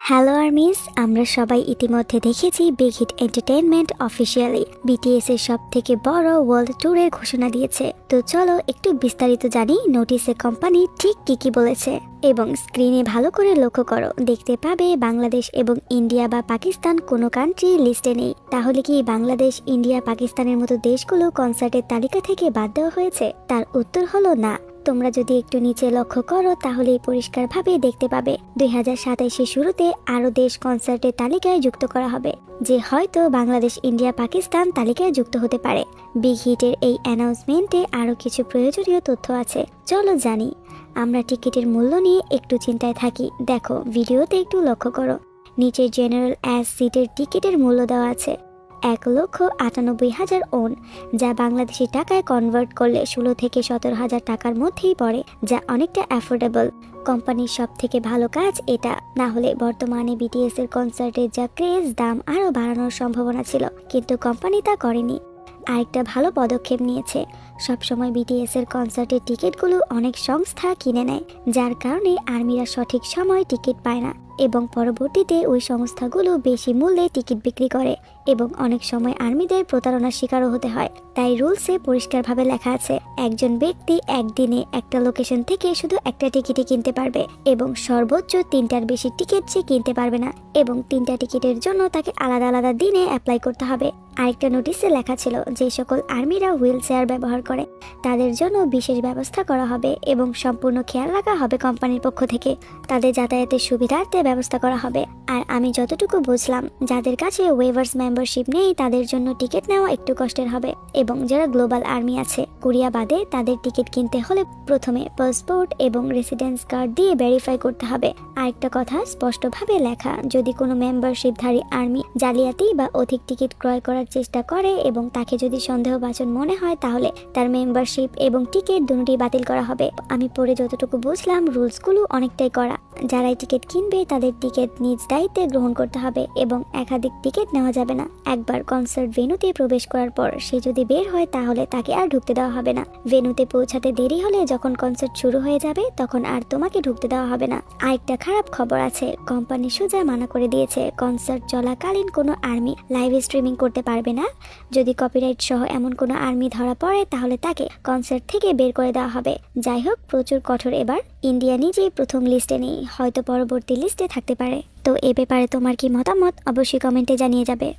Hello armies, আমরা সবাই ইতিমধ্যে দেখেছি big hit entertainment officially BTS এর সব থেকে বড় ওয়ার্ল্ড ট্যুরের ঘোষণা দিয়েছে। তো চলো একটু বিস্তারিত জানি নোটিসে কোম্পানি ঠিক কি বলেছে। এবং স্ক্রিনে ভালো করে লক্ষ্য করো, দেখতে পাবে বাংলাদেশ এবং ইন্ডিয়া বা পাকিস্তান কোনো কান্ট্রি লিস্টে নেই। তাহলে কি বাংলাদেশ, ইন্ডিয়া, পাকিস্তানের মতো দেশগুলো কনসার্টের তালিকা থেকে বাদ দেওয়া হয়েছে? তার উত্তর হলো না। তোমরা যদি একটু নিচে লক্ষ্য করো তাহলেই পরিষ্কারভাবে দেখতে পাবে 2027-এর শুরুতে আরও দেশ কনসার্টের তালিকায় যুক্ত করা হবে, যে হয়তো বাংলাদেশ, ইন্ডিয়া, পাকিস্তান তালিকায় যুক্ত হতে পারে। বিগ হিটের এই অ্যানাউন্সমেন্টে আরও কিছু প্রয়োজনীয় তথ্য আছে, চলো জানি। আমরা টিকিটের মূল্য নিয়ে একটু চিন্তায় থাকি। দেখো, ভিডিওতে একটু লক্ষ্য করো, নিচে জেনারেল অ্যাজ সিটের টিকিটের মূল্য দেওয়া আছে 1,98,000 ওন, যা বাংলাদেশি টাকায় কনভার্ট করলে 16 থেকে 17,000 টাকার মধ্যেই পড়ে, যা অনেকটা অ্যাফোর্ডেবল। কোম্পানির সব থেকে ভালো কাজ এটা। না হলে বর্তমানে বিটিএস এর কনসার্টের যা ক্রেজ, দাম আরও বাড়ানোর সম্ভাবনা ছিল, কিন্তু কোম্পানি তা করেনি। আরেকটা ভালো পদক্ষেপ নিয়েছে। সবসময় বিটিএস এর কনসার্টের টিকিটগুলো অনেক সংস্থা কিনে নেয়, যার কারণে আর্মিরা সঠিক সময় টিকিট পায় না এবং পরবর্তীতে ওই সংস্থাগুলো বেশি মূল্যে টিকিট বিক্রি করে এবং অনেক সময় আর্মিদের প্রতারণার শিকারও হতে হয়। তাই রুলসে পরিষ্কারভাবে লেখা আছে, একজন ব্যক্তি একদিনে একটা লোকেশন থেকে শুধু একটা টিকিটই কিনতে পারবে এবং সর্বোচ্চ 3টার বেশি টিকিট সে কিনতে পারবে না, এবং 3টা টিকিটের জন্য তাকে আলাদা আলাদা দিনে অ্যাপ্লাই করতে হবে। আরেকটা নোটিশে লেখা ছিল, যে সকল আর্মিরা হুইল চেয়ার ব্যবহার করে তাদের জন্য বিশেষ ব্যবস্থা করা হবে এবং সম্পূর্ণ খেয়াল রাখা হবে কোম্পানির পক্ষ থেকে। তাদের যাতায়াতের সুবিধার্থে ব্যবস্থা করা হবে। আর আমি যতটুকু বুঝলাম, যাদের কাছে ওয়েভার্স মেম্বারশিপ নেই তাদের জন্য টিকিট নেওয়া একটু কষ্টের হবে, এবং যারা গ্লোবাল আর্মি আছে, কোরিয়া বাদে, তাদের টিকিট কিনতে হলে প্রথমে পাসপোর্ট এবং রেসিডেন্স কার্ড দিয়ে ভেরিফাই করতে হবে। আরেকটা কথা স্পষ্টভাবে লেখা, যদি কোনো মেম্বারশিপধারী আর্মি জালিয়াতি বা অধিক টিকিট ক্রয় করার চেষ্টা করে এবং তাকে যদি সন্দেহভাজন মনে হয়, তাহলে তার মেম্বারশিপ এবং টিকিট দুটোই বাতিল করা হবে। আমি পরে যতটুকু বুঝলাম, রুলসগুলো অনেকটাই কড়া। যারাই টিকিট কিনবে তাদের টিকিট নিজ দায়িত্বে গ্রহণ করতে হবে এবং একাধিক টিকিট নেওয়া যাবে না। একবার কনসার্ট ভেন্যুতে প্রবেশ করার পর সে যদি বের হয় তাহলে তাকে আর ঢুকতে দেওয়া হবে না। ভেন্যুতে পৌঁছাতে দেরি হলে যখন কনসার্ট শুরু হয়ে যাবে তখন আর তোমাকে ঢুকতে দেওয়া হবে না। আরেকটা খারাপ খবর আছে, কোম্পানি সোজা মানা করে দিয়েছে কনসার্ট চলাকালীন কোনো আর্মি লাইভ স্ট্রিমিং করতে পারবে না। যদি কপিরাইট সহ এমন কোনো আর্মি ধরা পড়ে তাহলে তাকে কনসার্ট থেকে বের করে দেওয়া হবে। যাই হোক, প্রচুর কঠোর। এবার ইন্ডিয়া নিজেই প্রথম লিস্টে নেই, হয়তো পরবর্তী লিস্টে থাকতে পারে। তো এ ব্যাপারে তোমার কি মতামত অবশ্যই কমেন্টে জানিয়ে যাবে।